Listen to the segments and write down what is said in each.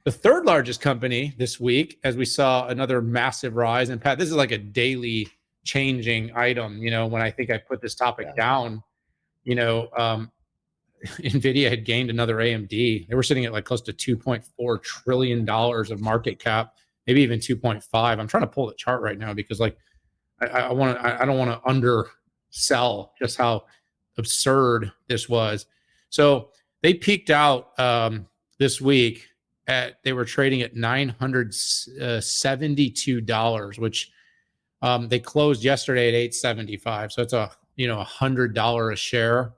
The third largest company this week, as we saw another massive rise. And Pat, this is like a daily changing item. When I think I put this topic down, you know, um, Nvidia had gained another AMD. They were sitting at like close to $2.4 trillion of market cap, maybe even 2.5. I'm trying to pull the chart right now because like I don't want to undersell just how absurd this was. So they peaked out this week they were trading at $972, which they closed yesterday at 875. So it's $100 a share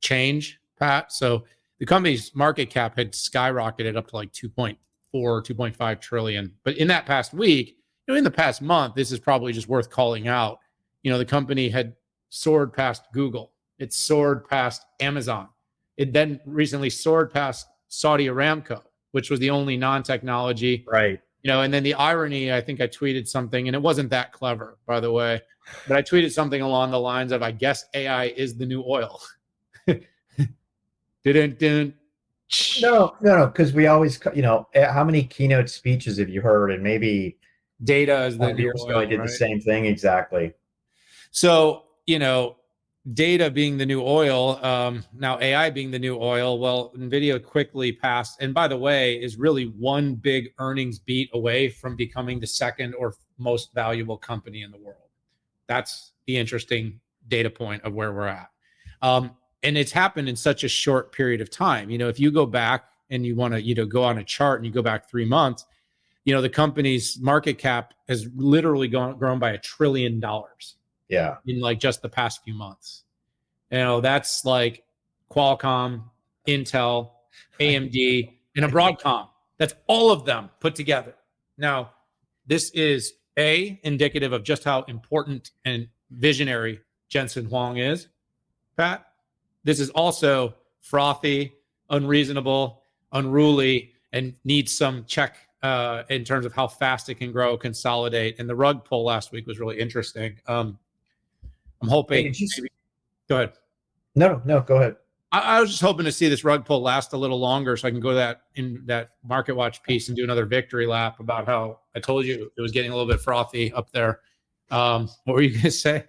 change, Pat. So the company's market cap had skyrocketed up to like 2.4, 2.5 trillion. But in that past week, in the past month, this is probably just worth calling out. The company had soared past Google. It soared past Amazon. It then recently soared past Saudi Aramco, which was the only non-technology. Right. And then the irony, I think I tweeted something, and it wasn't that clever, by the way, but I tweeted something along the lines of, I guess AI is the new oil. No, because we always, how many keynote speeches have you heard? And maybe data is the new years ago, oil, I did right? the same thing. Exactly. So, data being the new oil, now AI being the new oil. Well, Nvidia quickly passed, and by the way, is really one big earnings beat away from becoming the second or most valuable company in the world. That's the interesting data point of where we're at. And it's happened in such a short period of time. If you go back and you want to, go on a chart and you go back 3 months, the company's market cap has literally grown by $1 trillion. Yeah. In like just the past few months. That's like Qualcomm, Intel, AMD, and a Broadcom. That's all of them put together. Now, this is indicative of just how important and visionary Jensen Huang is, Pat. This is also frothy, unreasonable, unruly, and needs some check in terms of how fast it can grow, consolidate. And the rug pull last week was really interesting. I'm hoping. Go ahead. No, go ahead. I was just hoping to see this rug pull last a little longer so I can go in that Market Watch piece and do another victory lap about how I told you it was getting a little bit frothy up there. What were you going to say?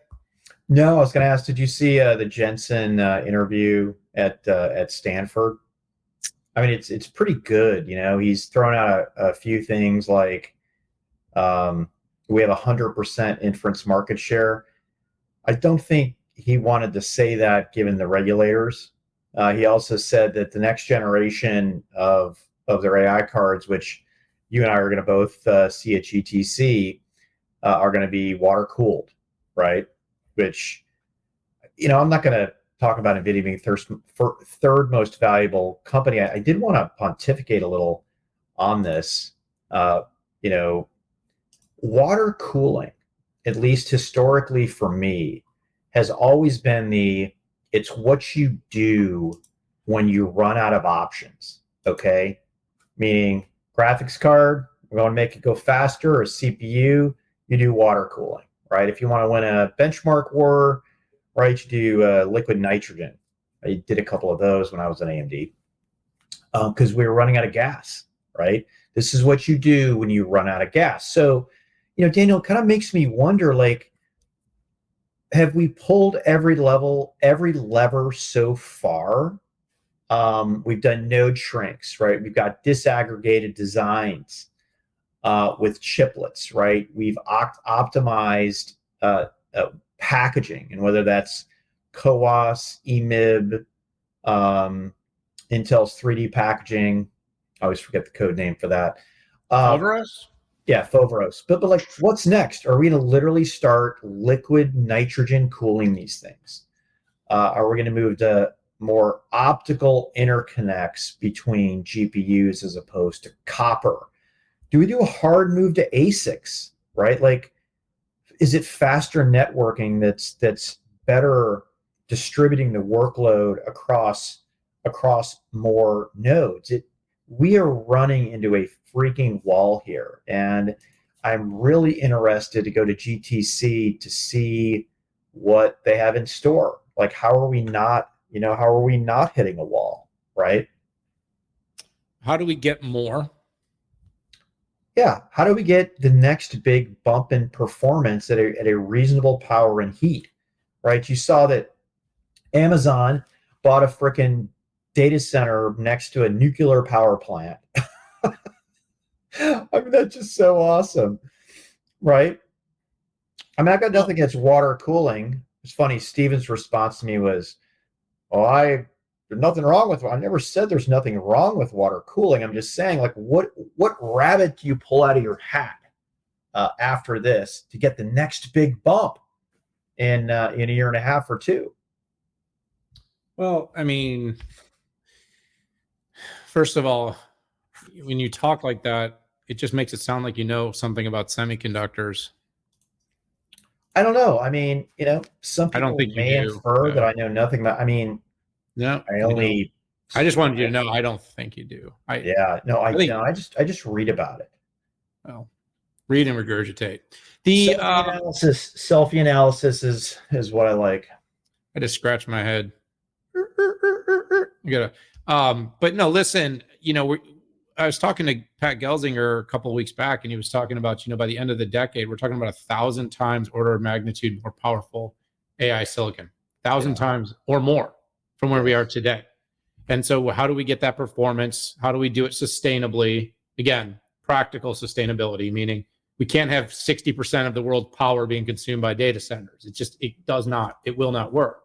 No, I was going to ask, did you see the Jensen interview at Stanford? I mean, it's pretty good. He's thrown out a few things like we have 100% inference market share. I don't think he wanted to say that given the regulators. He also said that the next generation of their AI cards, which you and I are going to both see at GTC, are going to be water cooled, right? Which, I'm not going to talk about Nvidia being third most valuable company. I did want to pontificate a little on this. Water cooling, at least historically for me, has always been it's what you do when you run out of options, okay? Meaning graphics card, we're going to make it go faster, or CPU, you do water cooling, right? If you want to win a benchmark war, right, you do liquid nitrogen. I did a couple of those when I was at AMD because we were running out of gas, right? This is what you do when you run out of gas. So, Daniel, it kind of makes me wonder, like, have we pulled every lever so far? We've done node shrinks, right? We've got disaggregated designs with chiplets, right? We've optimized packaging, and whether that's CoWoS, EMIB, Intel's 3D packaging. I always forget the code name for that. Foveros? Yeah, Foveros. But like, what's next? Are we going to literally start liquid nitrogen cooling these things? Are we going to move to more optical interconnects between GPUs as opposed to copper? Do we do a hard move to ASICs, right? Like, is it faster networking that's better distributing the workload across more nodes? We are running into a freaking wall here, and I'm really interested to go to GTC to see what they have in store. Like, how are we not hitting a wall, right? how do we get more? Yeah. How do we get the next big bump in performance at a reasonable power and heat? Right. You saw that Amazon bought a freaking data center next to a nuclear power plant. I mean, that's just so awesome. Right. I mean, I got nothing against water cooling. It's funny. Steven's response to me was, "Oh, there's nothing wrong with it. I never said there's nothing wrong with water cooling. I'm just saying, like, what rabbit do you pull out of your hat after this to get the next big bump in a year and a half or two?" Well, I mean, first of all, when you talk like that, it just makes it sound like you know something about semiconductors. I don't know. I mean, some I don't people think you may do. infer that I know nothing about. I mean, No, I you don't. only. I just wanted you to know. I don't think you do. Yeah, no, I think, I just read about it. well, read and regurgitate. The Selfie analysis is what I like. I just scratched my head. You gotta. But no, listen. I was talking to Pat Gelsinger a couple of weeks back, and he was talking about, by the end of the decade, we're talking about 1,000 times order of magnitude more powerful AI silicon, 1,000 times or more from where we are today. And so, how do we get that performance? How do we do it sustainably? Again, practical sustainability, meaning we can't have 60% of the world's power being consumed by data centers. It does not, it will not work.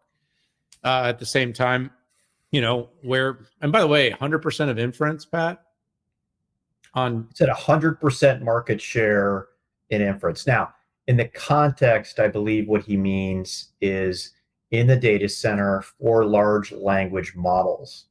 At the same time, and by the way, 100% of inference, Pat, it's at 100% market share in inference. Now, in the context, I believe what he means is in the data center for large language models,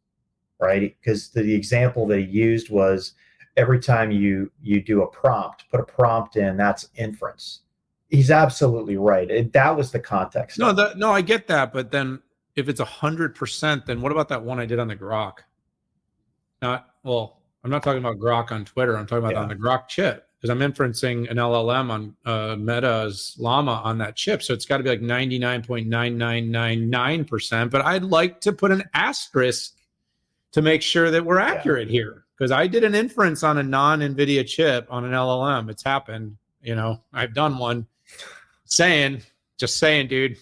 right? Because the example that he used was every time you do a prompt, put a prompt in, that's inference. He's absolutely right. That was the context. No, I get that, but then if it's 100%, then what about that one I did on the Grok? I'm not talking about Grok on Twitter. I'm talking about on the Grok chip, because I'm inferencing an LLM on Meta's Llama on that chip. So it's got to be like 99.9999%. But I'd like to put an asterisk to make sure that we're accurate here, because I did an inference on a non-Nvidia chip on an LLM. It's happened. I've done one. Just saying, dude.